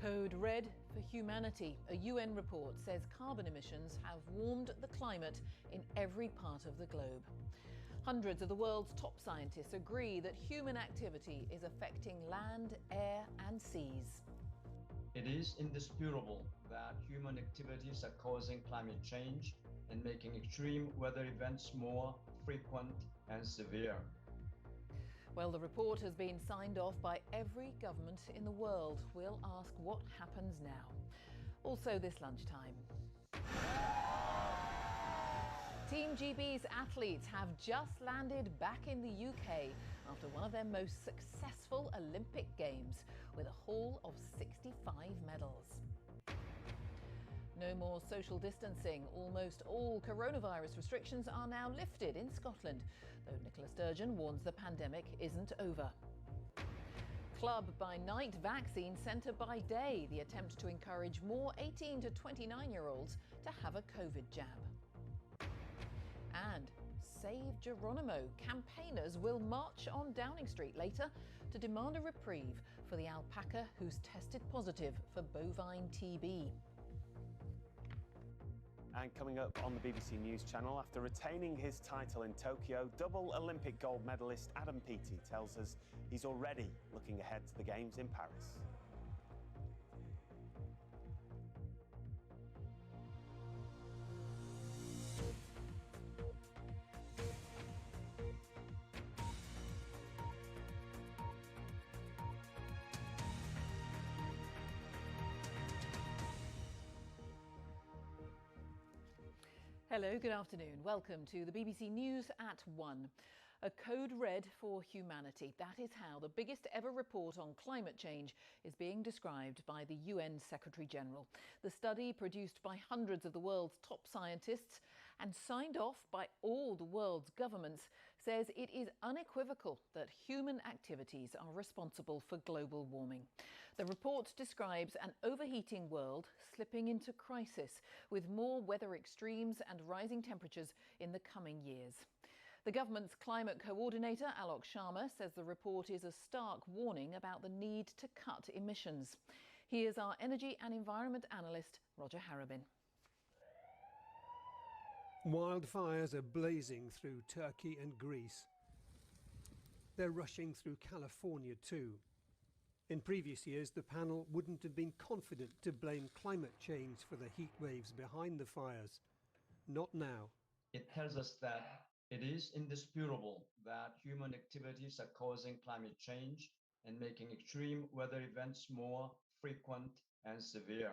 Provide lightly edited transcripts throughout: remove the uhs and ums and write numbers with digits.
Code red for humanity. A UN report says carbon emissions have warmed the climate in every part of the globe. Hundreds of the world's top scientists agree that human activity is affecting land, air and seas. It is indisputable that human activities are causing climate change and making extreme weather events more frequent and severe. Well, the report has been signed off by every government in the world. We'll ask what happens now. Also this lunchtime. Team GB's athletes have just landed back in the UK after one of their most successful Olympic Games with a haul of 65 medals. No more social distancing. Almost all coronavirus restrictions are now lifted in Scotland, though Nicola Sturgeon warns the pandemic isn't over. Club by night, vaccine centre by day. The attempt to encourage more 18 to 29-year-olds to have a COVID jab. And Save Geronimo. Campaigners will march on Downing Street later to demand a reprieve for the alpaca who's tested positive for bovine TB. And coming up on the BBC News channel, after retaining his title in Tokyo, double Olympic gold medalist Adam Peaty tells us he's already looking ahead to the Games in Paris. Hello, good afternoon. Welcome to the BBC News at 1. A code red for humanity. That is how the biggest ever report on climate change is being described by the UN Secretary-General. The study, produced by hundreds of the world's top scientists and signed off by all the world's governments, says it is unequivocal that human activities are responsible for global warming. The report describes an overheating world slipping into crisis with more weather extremes and rising temperatures in the coming years. The government's climate coordinator, Alok Sharma, says the report is a stark warning about the need to cut emissions. Here's our energy and environment analyst, Roger Harrabin. Wildfires are blazing through Turkey and Greece. They're rushing through California too. In previous years, the panel wouldn't have been confident to blame climate change for the heat waves behind the fires. Not now. It tells us that it is indisputable that human activities are causing climate change and making extreme weather events more frequent and severe.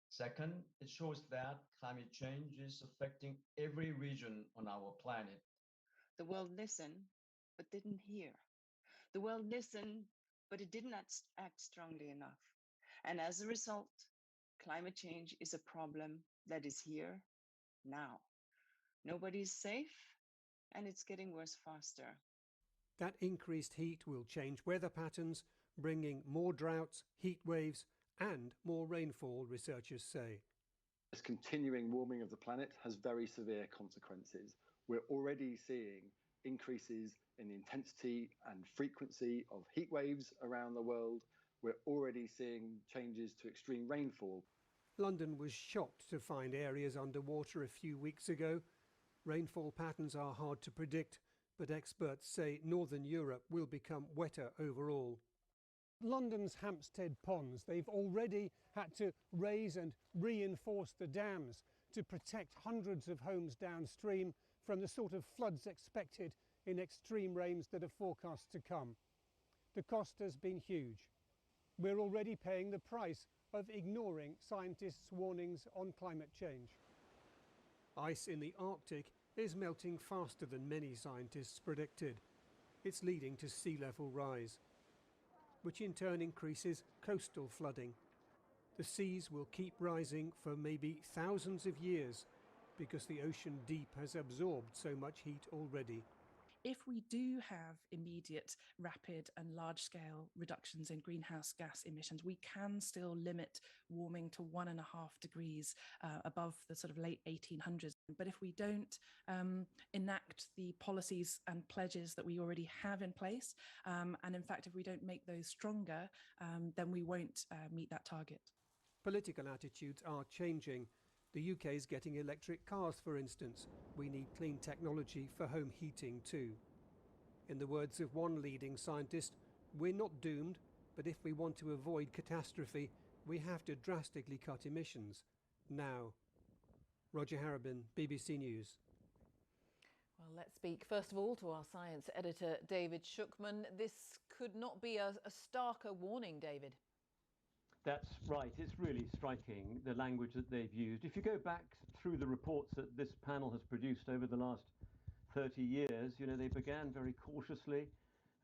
Second, it shows that climate change is affecting every region on our planet. The world listened, but didn't hear. The world listened, but it didn't act strongly enough. And as a result, climate change is a problem that is here now. Nobody's safe, and it's getting worse faster. That increased heat will change weather patterns, bringing more droughts, heat waves and more rainfall, researchers say. This continuing warming of the planet has very severe consequences. We're already seeing increases in the intensity and frequency of heat waves around the world. We're already seeing changes to extreme rainfall. London was shocked to find areas underwater a few weeks ago. Rainfall patterns are hard to predict, but experts say Northern Europe will become wetter overall. London's Hampstead ponds, they've already had to raise and reinforce the dams to protect hundreds of homes downstream from the sort of floods expected in extreme rains that are forecast to come. The cost has been huge. We're already paying the price of ignoring scientists' warnings on climate change. Ice in the Arctic is melting faster than many scientists predicted. It's leading to sea level rise, which in turn increases coastal flooding. The seas will keep rising for maybe thousands of years because the ocean deep has absorbed so much heat already. If we do have immediate, rapid and large-scale reductions in greenhouse gas emissions, we can still limit warming to 1.5 degrees above the sort of late 1800s. But if we don't enact the policies and pledges that we already have in place, and in fact, if we don't make those stronger, then we won't meet that target. Political attitudes are changing. The UK is getting electric cars, for instance. We need clean technology for home heating too. In the words of one leading scientist, we're not doomed, but if we want to avoid catastrophe, we have to drastically cut emissions now. Roger Harrabin, BBC News. Well, let's speak first of all to our science editor, David Shukman. This could not be a starker warning, David. That's right. It's really striking, the language that they've used. If you go back through the reports that this panel has produced over the last 30 years, you know, they began very cautiously,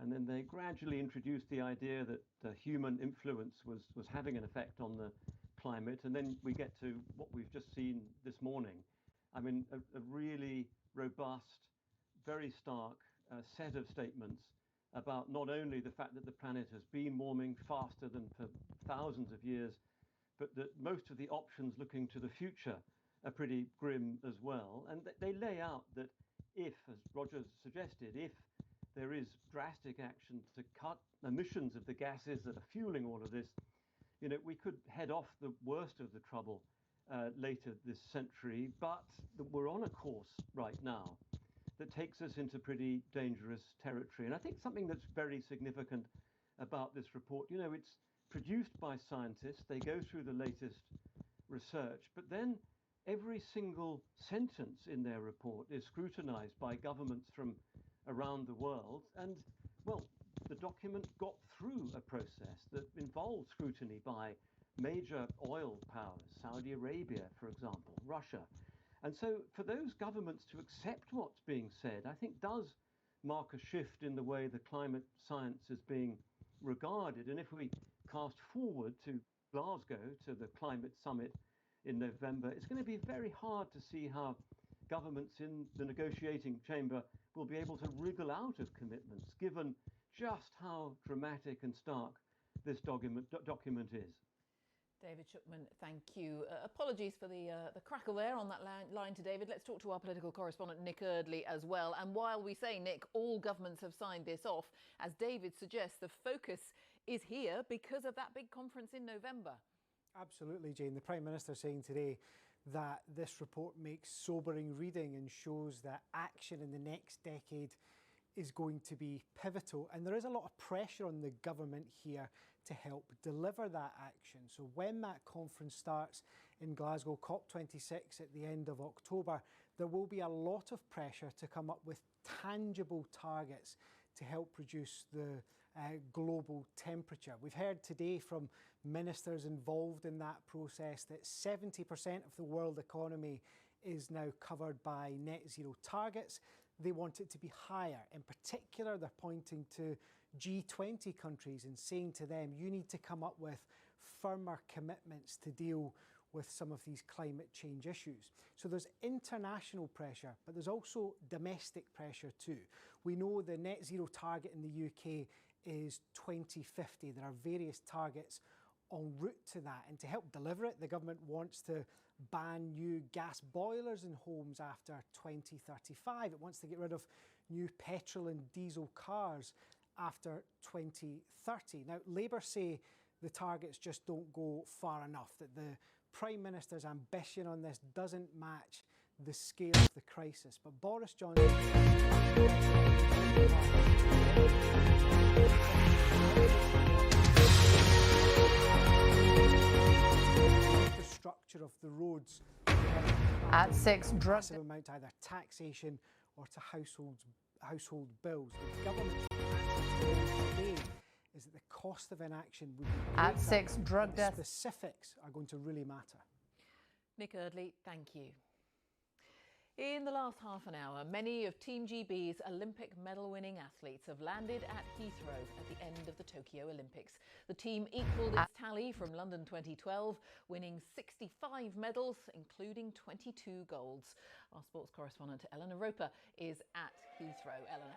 and then they gradually introduced the idea that human influence was having an effect on the climate, and then we get to what we've just seen this morning. I mean, a really robust, very stark set of statements about not only the fact that the planet has been warming faster than for thousands of years, but that most of the options looking to the future are pretty grim as well. And they lay out that if, as Roger suggested, if there is drastic action to cut emissions of the gases that are fueling all of this, you know, we could head off the worst of the trouble later this century, but we're on a course right now that takes us into pretty dangerous territory. And I think something that's very significant about this report, you know, it's produced by scientists, they go through the latest research, but then every single sentence in their report is scrutinized by governments from around the world. And, well, the document got through a process that involved scrutiny by major oil powers, Saudi Arabia, for example, Russia. And so for those governments to accept what's being said, I think does mark a shift in the way the climate science is being regarded. And if we cast forward to Glasgow, to the climate summit in November, it's going to be very hard to see how governments in the negotiating chamber will be able to wriggle out of commitments, given just how dramatic and stark this document is. David Shukman, thank you. Apologies for the crackle there on that line to David. Let's talk to our political correspondent, Nick Eardley, as well. And while we say, Nick, all governments have signed this off, as David suggests, the focus is here because of that big conference in November. Absolutely, Jane. The Prime Minister saying today that this report makes sobering reading and shows that action in the next decade is going to be pivotal. And there is a lot of pressure on the government here to help deliver that action. So when that conference starts in Glasgow, COP26 at the end of October, there will be a lot of pressure to come up with tangible targets to help reduce the global temperature. We've heard today from ministers involved in that process that 70% of the world economy is now covered by net zero targets. They want it to be higher. In particular, they're pointing to G20 countries and saying to them, you need to come up with firmer commitments to deal with some of these climate change issues. So there's international pressure, but there's also domestic pressure too. We know the net zero target in the UK is 2050. There are various targets en route to that, and to help deliver it, the government wants to ban new gas boilers in homes after 2035. It wants to get rid of new petrol and diesel cars after 2030. Now, Labour say the targets just don't go far enough, that the Prime Minister's ambition on this doesn't match the scale of the crisis. But Boris Johnson... the structure of the roads. At 6, massive amount to either taxation or to household bills. The government's today is that the cost of inaction would be greater. At 6, drug deaths. Specifics are going to really matter. Nick Eardley, thank you. In the last half an hour, many of Team GB's Olympic medal-winning athletes have landed at Heathrow at the end of the Tokyo Olympics. The team equalled its tally from London 2012, winning 65 medals, including 22 golds. Our sports correspondent Eleanor Roper is at Heathrow. Eleanor.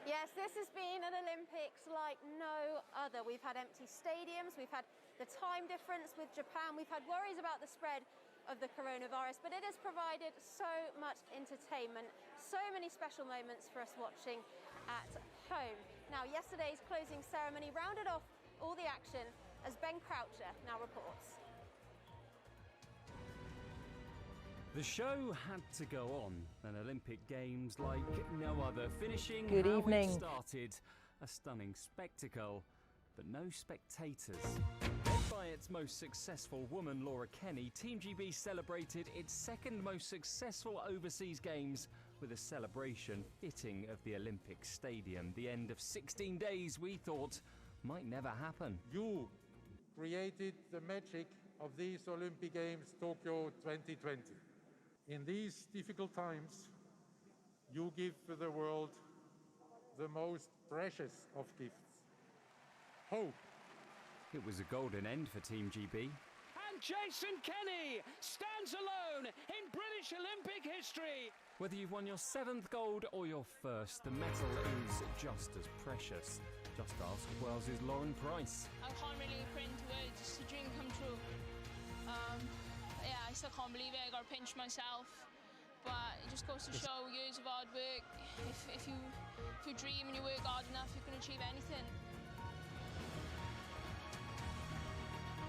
Yes, this has been an Olympics like no other. We've had empty stadiums, we've had the time difference with Japan, we've had worries about the spread of the coronavirus, but it has provided so much entertainment, so many special moments for us watching at home. Now, yesterday's closing ceremony rounded off all the action, as Ben Croucher now reports. The show had to go on, an Olympic Games like no other, finishing Good how evening. it started, a stunning spectacle, but no spectators. Led by its most successful woman, Laura Kenny, Team GB celebrated its second most successful overseas games with a celebration fitting of the Olympic Stadium. The end of 16 days we thought might never happen. You created the magic of these Olympic Games Tokyo 2020. In these difficult times, you give to the world the most precious of gifts, hope. It was a golden end for Team GB. And Jason Kenny stands alone in British Olympic history. Whether you've won your 7th gold or your first, the medal is just as precious. Just ask Wales's Lauren Price. I can't really put into words, it's a dream come true. I still can't believe it, I got to pinch myself. But it just goes to show years of hard work. If you dream and you work hard enough, you can achieve anything.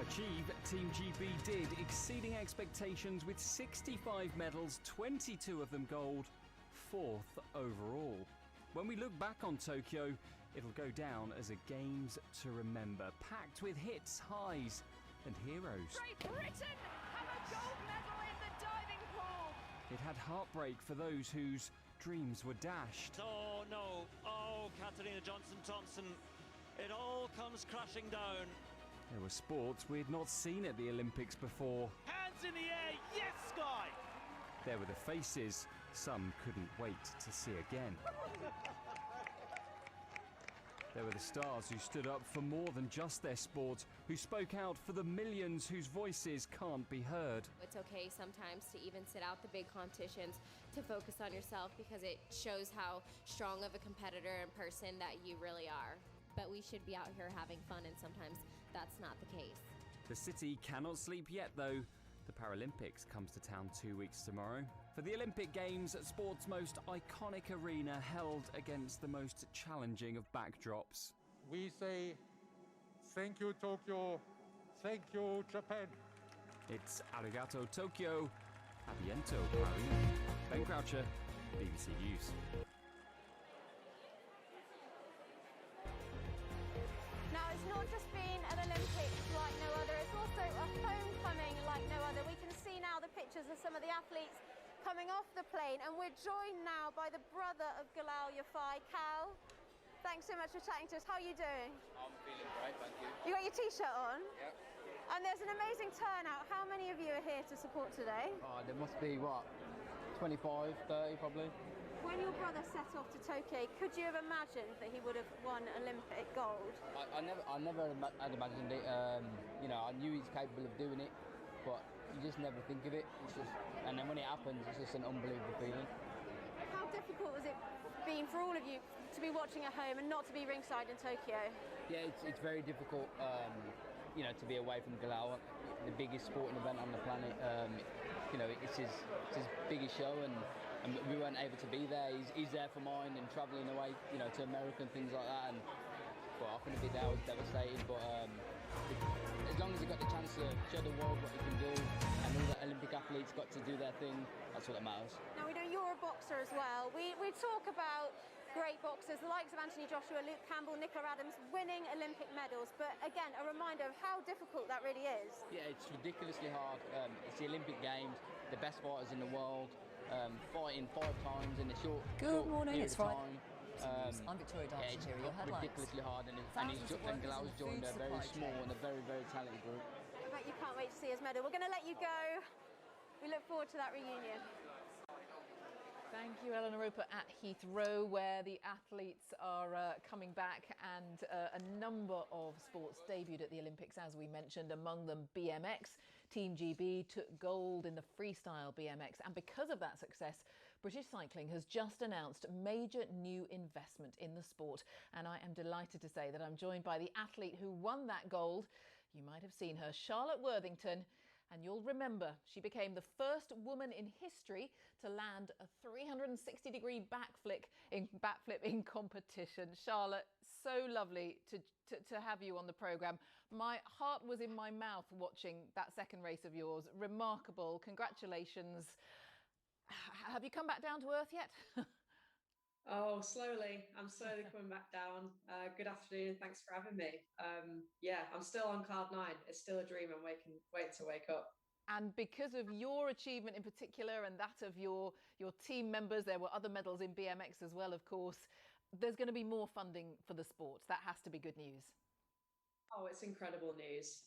Achieve Team GB did, exceeding expectations with 65 medals, 22 of them gold, 4th overall. When we look back on Tokyo, it'll go down as a Games to remember, packed with hits, highs and heroes. Great Britain have a gold medal in the diving pool. It had heartbreak for those whose dreams were dashed. Oh no, oh Katarina Johnson-Thompson, it all comes crashing down. There were sports we'd not seen at the Olympics before. Hands in the air, yes Sky! There were the faces some couldn't wait to see again. There were the stars who stood up for more than just their sport, who spoke out for the millions whose voices can't be heard. It's okay sometimes to even sit out the big competitions, to focus on yourself, because it shows how strong of a competitor and person that you really are. But we should be out here having fun, and sometimes that's not the case. The city cannot sleep yet, though. The Paralympics comes to town 2 weeks tomorrow. For the Olympic Games, sport's most iconic arena held against the most challenging of backdrops. We say, thank you Tokyo, thank you Japan. It's arigato Tokyo, a bientôt Paris. Ben Croucher, BBC News. Now, it's not just been an Olympics like no other, it's also a homecoming like no other. We can see now the pictures of some of the athletes coming off the plane, and we're joined now by the brother of Galal Yafai, Cal. Thanks so much for chatting to us. How are you doing? I'm feeling great, thank you. You got your t-shirt on? Yep. And there's an amazing turnout. How many of you are here to support today? Oh, there must be, what, 25, 30 probably? When your brother set off to Tokyo, could you have imagined that he would have won Olympic gold? I never had imagined it. You know, I knew he's capable of doing it, but you just never think of it. It's just, and then when it happens, it's just an unbelievable feeling. How difficult has it been for all of you to be watching at home and not to be ringside in Tokyo? Yeah, it's very difficult. You know, to be away from Galal, the biggest sporting event on the planet. You know, it's his biggest show, and we weren't able to be there. He's there for mine, and travelling away, you know, to America and things like that. And well, I couldn't be there. I was devastated, but as long as he got the chance to show the world what he can do, and all the Olympic athletes got to do their thing, that's what matters. Now, we know you're a boxer as well. We talk about great boxers, the likes of Anthony Joshua, Luke Campbell, Nicola Adams, winning Olympic medals. But again, a reminder of how difficult that really is. Yeah, it's ridiculously hard. It's the Olympic Games, the best fighters in the world, fighting 5 times in a short morning, period it's of Friday. time. I'm Victoria Darcy here, your headlines. Ridiculously hard, and Galal's joined a very small and a very, very talented group. I bet you can't wait to see his medal. We're going to let you go. We look forward to that reunion. Thank you, Eleanor Roper at Heathrow, where the athletes are coming back, and a number of sports debuted at the Olympics, as we mentioned, among them BMX. Team GB took gold in the freestyle BMX, and because of that success, British Cycling has just announced major new investment in the sport. And I am delighted to say that I'm joined by the athlete who won that gold. You might have seen her, Charlotte Worthington, And you'll remember she became the first woman in history to land a 360-degree backflip in competition. Charlotte, so lovely to have you on the programme. My heart was in my mouth watching that second race of yours. Remarkable. Congratulations. Have you come back down to earth yet? Oh, slowly. I'm slowly coming back down. Good afternoon. Thanks for having me. Yeah, I'm still on cloud nine. It's still a dream. I'm waiting to wake up. And because of your achievement in particular and that of your team members, there were other medals in BMX as well, of course, there's going to be more funding for the sport. That has to be good news. Oh, it's incredible news.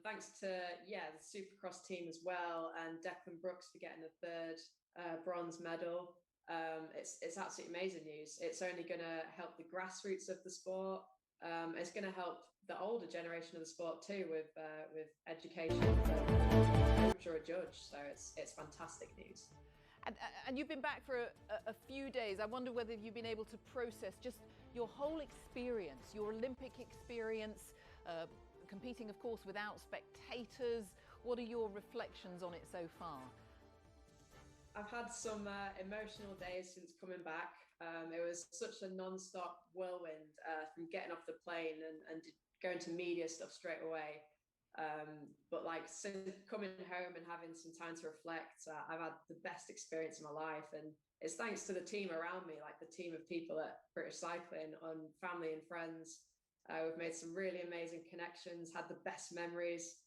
Thanks to, the Supercross team as well, and Declan Brooks for getting the third bronze medal. It's absolutely amazing news. It's only going to help the grassroots of the sport. It's going to help the older generation of the sport too, with education for a coach or a judge. So it's fantastic news. And you've been back for a few days. I wonder whether you've been able to process just your whole experience, your Olympic experience, competing, of course, without spectators. What are your reflections on it so far? I've had some emotional days since coming back. It was such a non-stop whirlwind from getting off the plane and going to media stuff straight away. But like since coming home and having some time to reflect, I've had the best experience of my life. And it's thanks to the team around me, like the team of people at British Cycling, on family and friends. We've made some really amazing connections, had the best memories.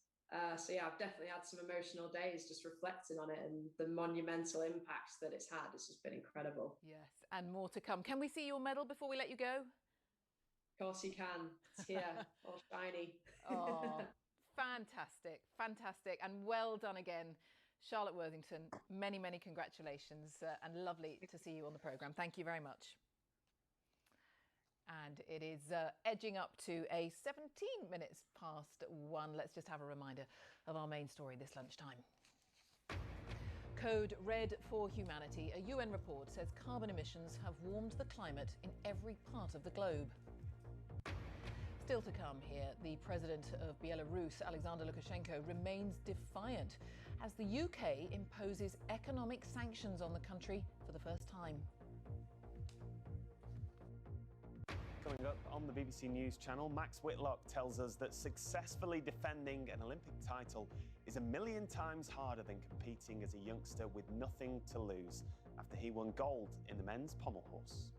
So yeah, I've definitely had some emotional days just reflecting on it and the monumental impacts that it's had. It's just been incredible. Yes, and more to come. Can we see your medal before we let you go? Of course you can. It's here, all shiny. Oh, fantastic, fantastic, and well done again. Charlotte Worthington, many, many congratulations and lovely to see you on the programme. Thank you very much. And it is edging up to a 17 minutes past 1. Let's just have a reminder of our main story this lunchtime. Code Red for Humanity. A UN report says carbon emissions have warmed the climate in every part of the globe. Still to come here, the president of Belarus, Alexander Lukashenko, remains defiant as the UK imposes economic sanctions on the country for the first time. Coming up on the BBC News channel, Max Whitlock tells us that successfully defending an Olympic title is 1,000,000 times harder than competing as a youngster with nothing to lose after he won gold in the men's pommel horse.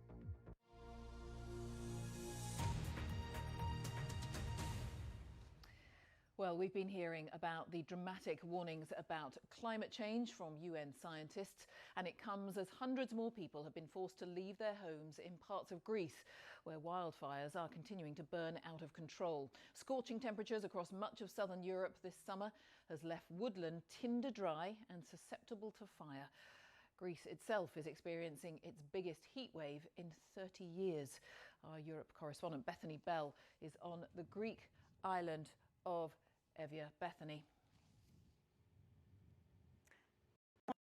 Well, we've been hearing about the dramatic warnings about climate change from UN scientists, and it comes as hundreds more people have been forced to leave their homes in parts of Greece, where wildfires are continuing to burn out of control. Scorching temperatures across much of southern Europe this summer has left woodland tinder dry and susceptible to fire. Greece itself is experiencing its biggest heat wave in 30 years. Our Europe correspondent Bethany Bell is on the Greek island of Evia. Bethany.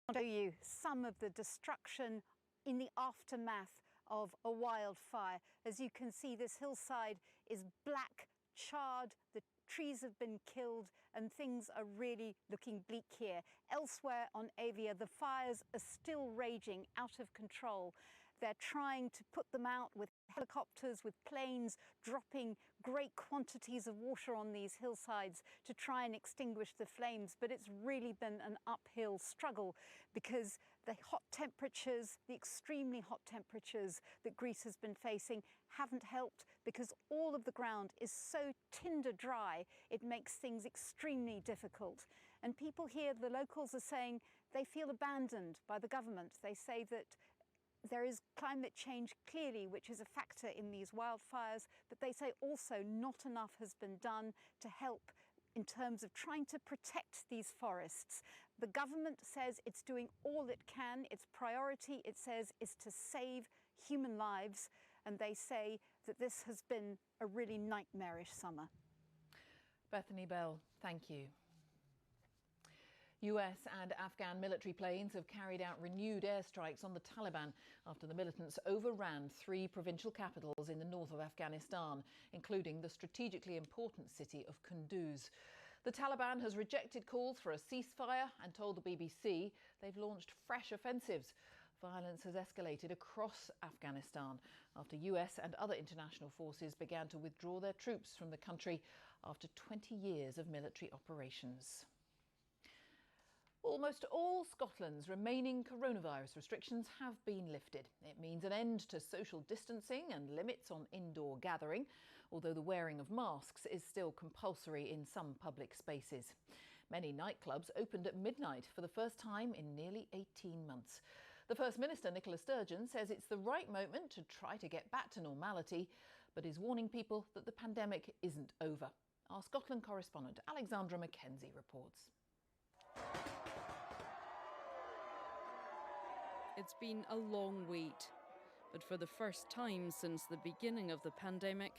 I'll show you some of the destruction in the aftermath of a wildfire. As you can see, this hillside is black, charred, the trees have been killed, and things are really looking bleak here. Elsewhere on Evia, the fires are still raging out of control. They're trying to put them out with helicopters, with planes, dropping great quantities of water on these hillsides to try and extinguish the flames. But it's really been an uphill struggle because the hot temperatures, the extremely hot temperatures that Greece has been facing haven't helped because all of the ground is so tinder dry, it makes things extremely difficult. And people here, the locals, are saying they feel abandoned by the government. They say that there is climate change clearly, which is a factor in these wildfires, but they say also not enough has been done to help in terms of trying to protect these forests. The government says it's doing all it can. Its priority, it says, is to save human lives, and they say that this has been a really nightmarish summer. Bethany Bell, thank you. US and Afghan military planes have carried out renewed airstrikes on the Taliban after the militants overran 3 provincial capitals in the north of Afghanistan, including the strategically important city of Kunduz. The Taliban has rejected calls for a ceasefire and told the BBC they've launched fresh offensives. Violence has escalated across Afghanistan after US and other international forces began to withdraw their troops from the country after 20 years of military operations. Almost all Scotland's remaining coronavirus restrictions have been lifted. It means an end to social distancing and limits on indoor gathering, although the wearing of masks is still compulsory in some public spaces. Many nightclubs opened at midnight for the first time in nearly 18 months. The First Minister, Nicola Sturgeon, says it's the right moment to try to get back to normality, but is warning people that the pandemic isn't over. Our Scotland correspondent, Alexandra Mackenzie, reports. It's been a long wait, but for the first time since the beginning of the pandemic,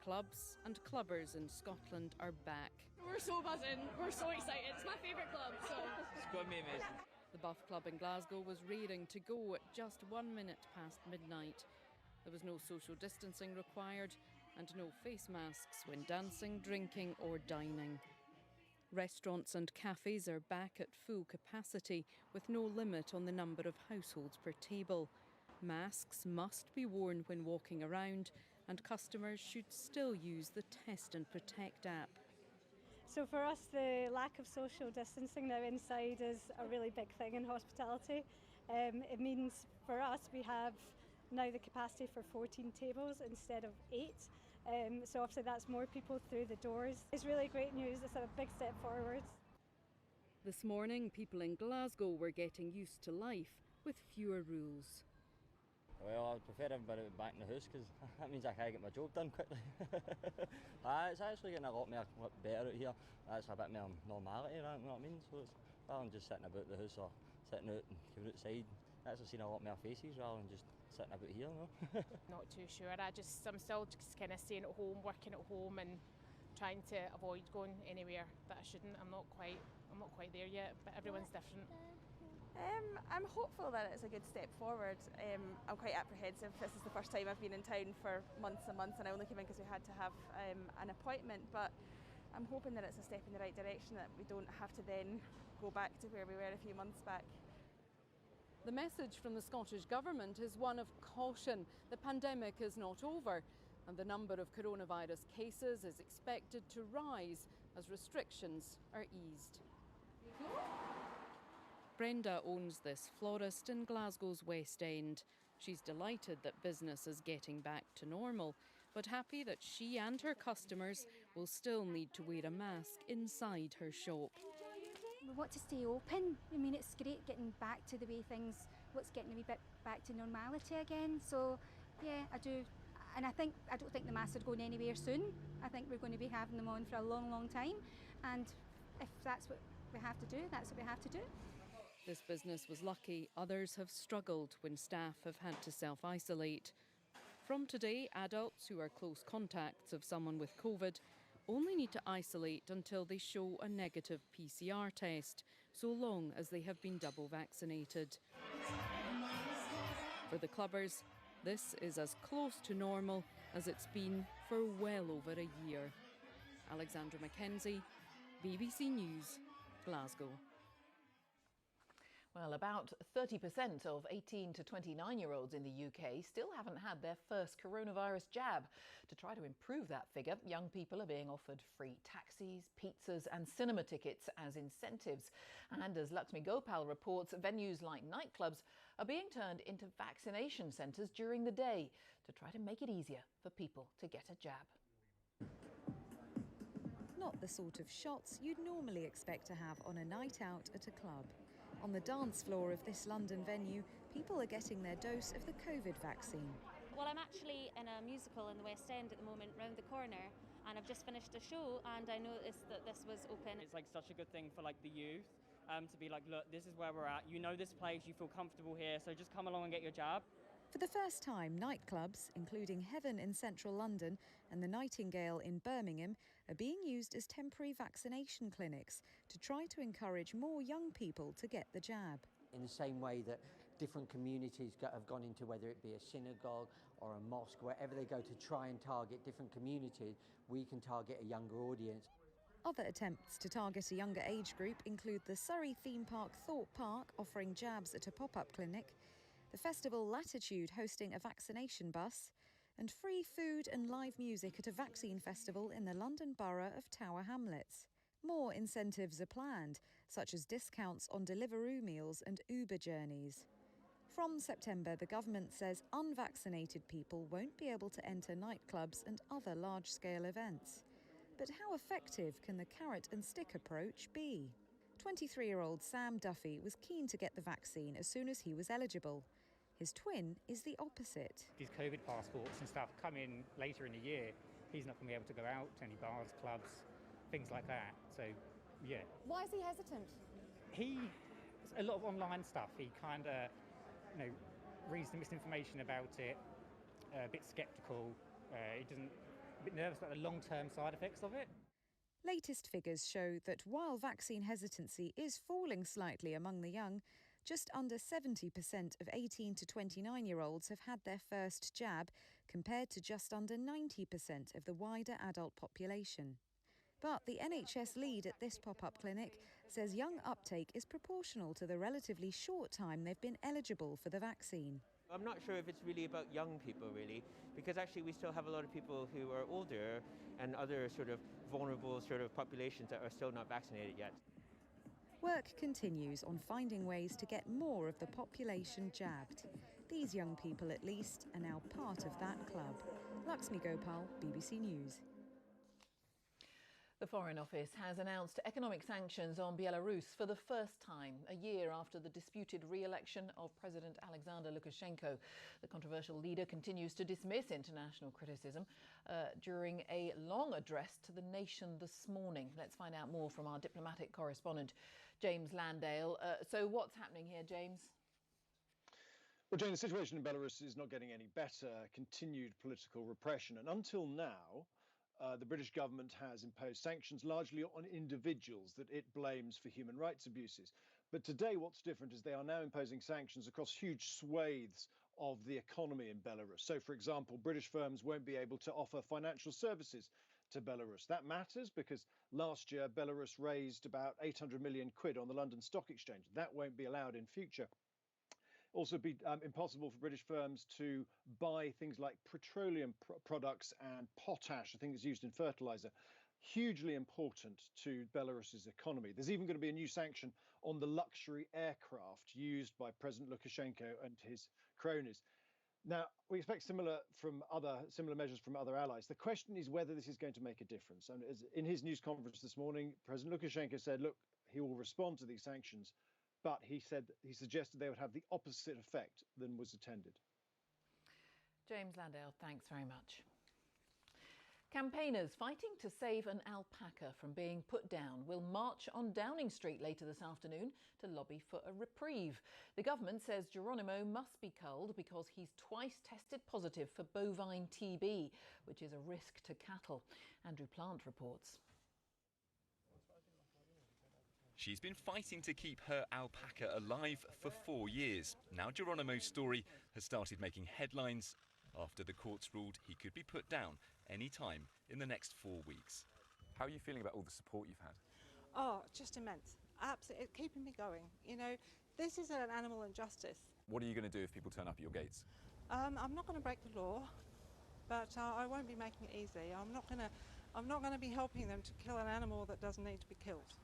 clubs and clubbers in Scotland are back. We're so buzzing, we're so excited. It's my favourite club, so It's going to be amazing. The Buff Club in Glasgow was raring to go at just 1 minute past midnight. There was no social distancing required and no face masks when dancing, drinking or dining. Restaurants and cafes are back at full capacity with no limit on the number of households per table. Masks must be worn when walking around and customers should still use the Test and Protect app. So for us, the lack of social distancing now inside is a really big thing in hospitality. It means for us we have now the capacity for 14 tables instead of 8. So obviously that's more people through the doors. It's really great news. It's a big step forward. This morning, people in Glasgow were getting used to life with fewer rules. Well, I prefer everybody back in the house because that means I can get my job done quickly. It's actually getting a lot better out here. That's a bit more normality, you know what I mean? So it's rather than just sitting about the house or sitting out and going outside, I actually seen a lot more faces rather than just sitting about here, you know? Not too sure. I'm still just kind of staying at home, working at home and trying to avoid going anywhere that I shouldn't. I'm not quite there yet, but everyone's different. I'm hopeful that it's a good step forward. I'm quite apprehensive. This is the first time I've been in town for months and months, and I only came in because we had to have an appointment, but I'm hoping that it's a step in the right direction, that we don't have to then go back to where we were a few months back. The message from the Scottish Government is one of caution. The pandemic is not over and the number of coronavirus cases is expected to rise as restrictions are eased. Brenda owns this florist in Glasgow's West End. She's delighted that business is getting back to normal, but happy that she and her customers will still need to wear a mask inside her shop. We want to stay open. I mean, it's great getting back to the way what's getting a wee bit back to normality again. So, yeah, I do. And I don't think the masks are going anywhere soon. I think we're going to be having them on for a long, long time. And if that's what we have to do, that's what we have to do. This business was lucky. Others have struggled when staff have had to self-isolate. From today, adults who are close contacts of someone with COVID only need to isolate until they show a negative PCR test, so long as they have been double vaccinated. For the clubbers, this is as close to normal as it's been for well over a year. Alexandra Mackenzie, BBC News, Glasgow. Well, about 30% of 18 to 29-year-olds in the UK still haven't had their first coronavirus jab. To try to improve that figure, young people are being offered free taxis, pizzas and cinema tickets as incentives. And as Lakshmi Gopal reports, venues like nightclubs are being turned into vaccination centres during the day to try to make it easier for people to get a jab. Not the sort of shots you'd normally expect to have on a night out at a club. On the dance floor of this London venue, people are getting their dose of the COVID vaccine. Well, I'm actually in a musical in the West End at the moment, round the corner, and I've just finished a show and I noticed that this was open. It's like such a good thing for like the youth to be like, look, this is where we're at. You know this place, you feel comfortable here, so just come along and get your jab. For the first time, nightclubs, including Heaven in central London and the Nightingale in Birmingham, are being used as temporary vaccination clinics to try to encourage more young people to get the jab. In the same way that different communities have gone into, whether it be a synagogue or a mosque, wherever they go to try and target different communities, we can target a younger audience. Other attempts to target a younger age group include the Surrey theme park Thorpe Park offering jabs at a pop-up clinic, the festival Latitude hosting a vaccination bus, and free food and live music at a vaccine festival in the London borough of Tower Hamlets. More incentives are planned, such as discounts on Deliveroo meals and Uber journeys. From September, the government says unvaccinated people won't be able to enter nightclubs and other large-scale events. But how effective can the carrot and stick approach be? 23-year-old Sam Duffy was keen to get the vaccine as soon as he was eligible. His twin is the opposite. These COVID passports and stuff come in later in the year. He's not going to be able to go out to any bars, clubs, things like that. So, yeah. Why is he hesitant? A lot of online stuff. He kind of, reads the misinformation about it, a bit sceptical. A bit nervous about the long-term side effects of it. Latest figures show that while vaccine hesitancy is falling slightly among the young, just under 70% of 18 to 29-year-olds have had their first jab, compared to just under 90% of the wider adult population. But the NHS lead at this pop-up clinic says young uptake is proportional to the relatively short time they've been eligible for the vaccine. I'm not sure if it's really about young people, really, because actually we still have a lot of people who are older and other sort of vulnerable sort of populations that are still not vaccinated yet. Work continues on finding ways to get more of the population jabbed. These young people, at least, are now part of that club. Lakshmi Gopal, BBC News. The Foreign Office has announced economic sanctions on Belarus for the first time, a year after the disputed re-election of President Alexander Lukashenko. The controversial leader continues to dismiss international criticism during a long address to the nation this morning. Let's find out more from our diplomatic correspondent, James Landale. So what's happening here, James? Well, Jane, the situation in Belarus is not getting any better. Continued political repression. And until now, the British government has imposed sanctions largely on individuals that it blames for human rights abuses. But today, what's different is they are now imposing sanctions across huge swathes of the economy in Belarus. So, for example, British firms won't be able to offer financial services to Belarus. That matters because last year, Belarus raised about 800 million quid on the London Stock Exchange. That won't be allowed in future. Also be impossible for British firms to buy things like petroleum products and potash, a thing that's used in fertilizer, hugely important to Belarus's economy. There's even going to be a new sanction on the luxury aircraft used by President Lukashenko and his cronies. Now, we expect similar measures from other allies. The question is whether this is going to make a difference. And in his news conference this morning, President Lukashenko said, look, he will respond to these sanctions. But he suggested they would have the opposite effect than was intended. James Landale, thanks very much. Campaigners fighting to save an alpaca from being put down will march on Downing Street later this afternoon to lobby for a reprieve. The government says Geronimo must be culled because he's twice tested positive for bovine TB, which is a risk to cattle. Andrew Plant reports. She's been fighting to keep her alpaca alive for 4 years. Now Geronimo's story has started making headlines after the courts ruled he could be put down any time in the next 4 weeks. How are you feeling about all the support you've had? Oh, just immense. Absolutely, it's keeping me going. You know, this is an animal injustice. What are you going to do if people turn up at your gates? I'm not going to break the law, but I won't be making it easy. I'm not going to be helping them to kill an animal that doesn't need to be killed.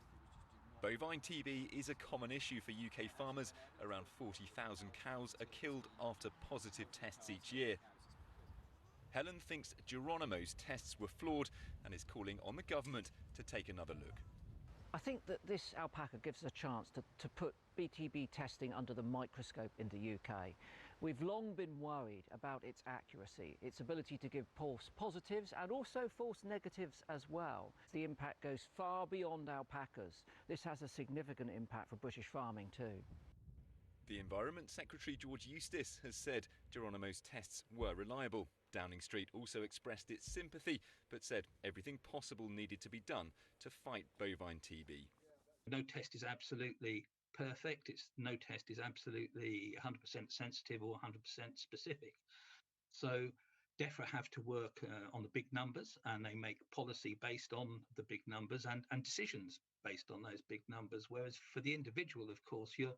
Bovine TB is a common issue for UK farmers. Around 40,000 cows are killed after positive tests each year. Helen thinks Geronimo's tests were flawed and is calling on the government to take another look. I think that this alpaca gives us a chance to put BTB testing under the microscope in the UK. We've long been worried about its accuracy, its ability to give false positives and also false negatives as well. The impact goes far beyond alpacas. This has a significant impact for British farming too. The Environment Secretary George Eustice has said Geronimo's tests were reliable. Downing Street also expressed its sympathy but said everything possible needed to be done to fight bovine TB. No test is absolutely perfect. No test is absolutely 100% sensitive or 100% specific. So DEFRA have to work on the big numbers, and they make policy based on the big numbers and decisions based on those big numbers. Whereas for the individual, of course, you're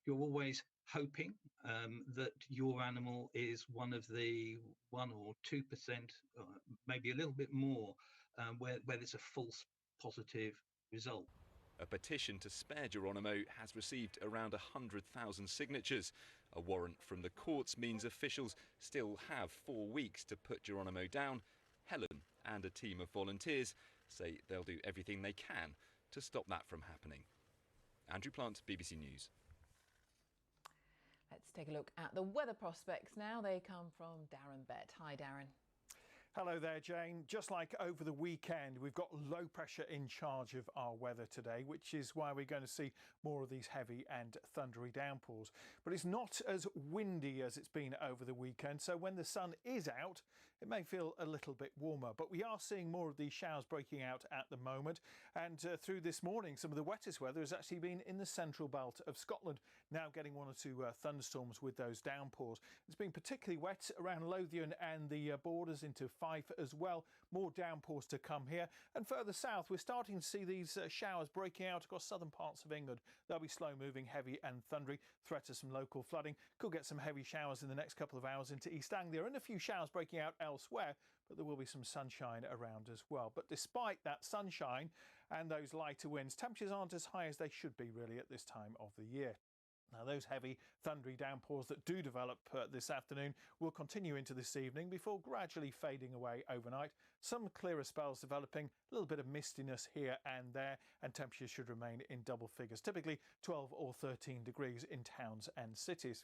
always hoping that your animal is one of the 1 or 2%, maybe a little bit more, where there's a false positive result. A petition to spare Geronimo has received around 100,000 signatures. A warrant from the courts means officials still have 4 weeks to put Geronimo down. Helen and a team of volunteers say they'll do everything they can to stop that from happening. Andrew Plant, BBC News. Let's take a look at the weather prospects now. They come from Darren Bett. Hi, Darren. Hello there, Jane. Just like over the weekend, we've got low pressure in charge of our weather today, which is why we're going to see more of these heavy and thundery downpours. But it's not as windy as it's been over the weekend, so when the sun is out, it may feel a little bit warmer. But we are seeing more of these showers breaking out at the moment. And through this morning, some of the wettest weather has actually been in the central belt of Scotland, now getting 1 or 2 thunderstorms with those downpours. It's been particularly wet around Lothian and the borders into Fife as well. More downpours to come here. And further south, we're starting to see these showers breaking out across southern parts of England. They'll be slow moving, heavy and thundery. Threat of some local flooding. Could get some heavy showers in the next couple of hours into East Anglia, and a few showers breaking out elsewhere, but there will be some sunshine around as well. But despite that sunshine and those lighter winds, temperatures aren't as high as they should be really at this time of the year. Now, those heavy, thundery downpours that do develop this afternoon will continue into this evening before gradually fading away overnight. Some clearer spells developing, a little bit of mistiness here and there, and temperatures should remain in double figures, typically 12 or 13 degrees in towns and cities.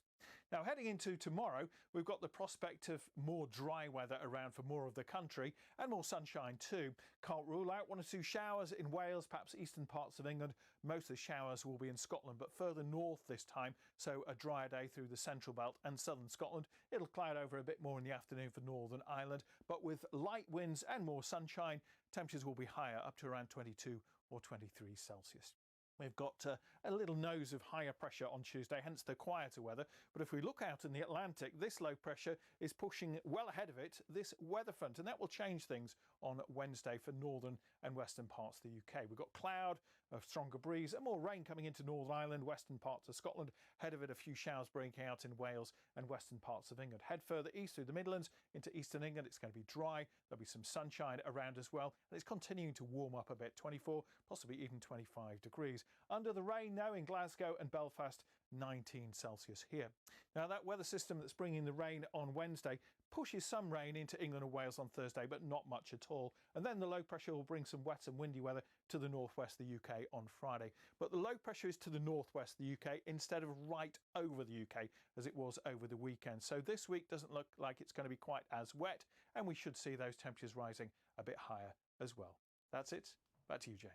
Now, heading into tomorrow, we've got the prospect of more dry weather around for more of the country and more sunshine too. Can't rule out 1 or 2 showers in Wales, perhaps eastern parts of England. Most of the showers will be in Scotland, but further north this time, so a drier day through the central belt and southern Scotland. It'll cloud over a bit more in the afternoon for Northern Ireland, but with light winds and more sunshine, temperatures will be higher, up to around 22 or 23 Celsius. We've got a little nose of higher pressure on Tuesday, hence the quieter weather. But if we look out in the Atlantic, this low pressure is pushing well ahead of it this weather front, and that will change things on Wednesday for northern and western parts of the UK. We've got cloud, a stronger breeze and more rain coming into Northern Ireland, western parts of Scotland. Ahead of it, a few showers breaking out in Wales and western parts of England. Head further east through the Midlands into eastern England. It's going to be dry. There'll be some sunshine around as well. And it's continuing to warm up a bit, 24, possibly even 25 degrees. Under the rain now in Glasgow and Belfast, 19 Celsius here. Now, that weather system that's bringing the rain on Wednesday pushes some rain into England and Wales on Thursday, but not much at all. And then the low pressure will bring some wet and windy weather to the northwest of the UK on Friday. But the low pressure is to the northwest of the UK instead of right over the UK as it was over the weekend. So this week doesn't look like it's going to be quite as wet, and we should see those temperatures rising a bit higher as well. That's it. Back to you, Jane.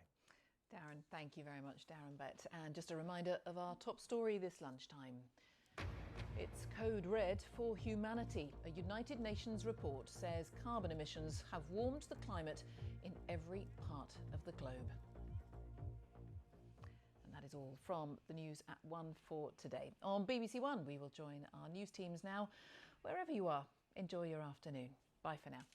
Darren, thank you very much, Darren Bett. And just a reminder of our top story this lunchtime. It's code red for humanity. A United Nations report says carbon emissions have warmed the climate in every part of the globe. And that is all from the news at 1 for today. On BBC One, we will join our news teams now. Wherever you are, enjoy your afternoon. Bye for now.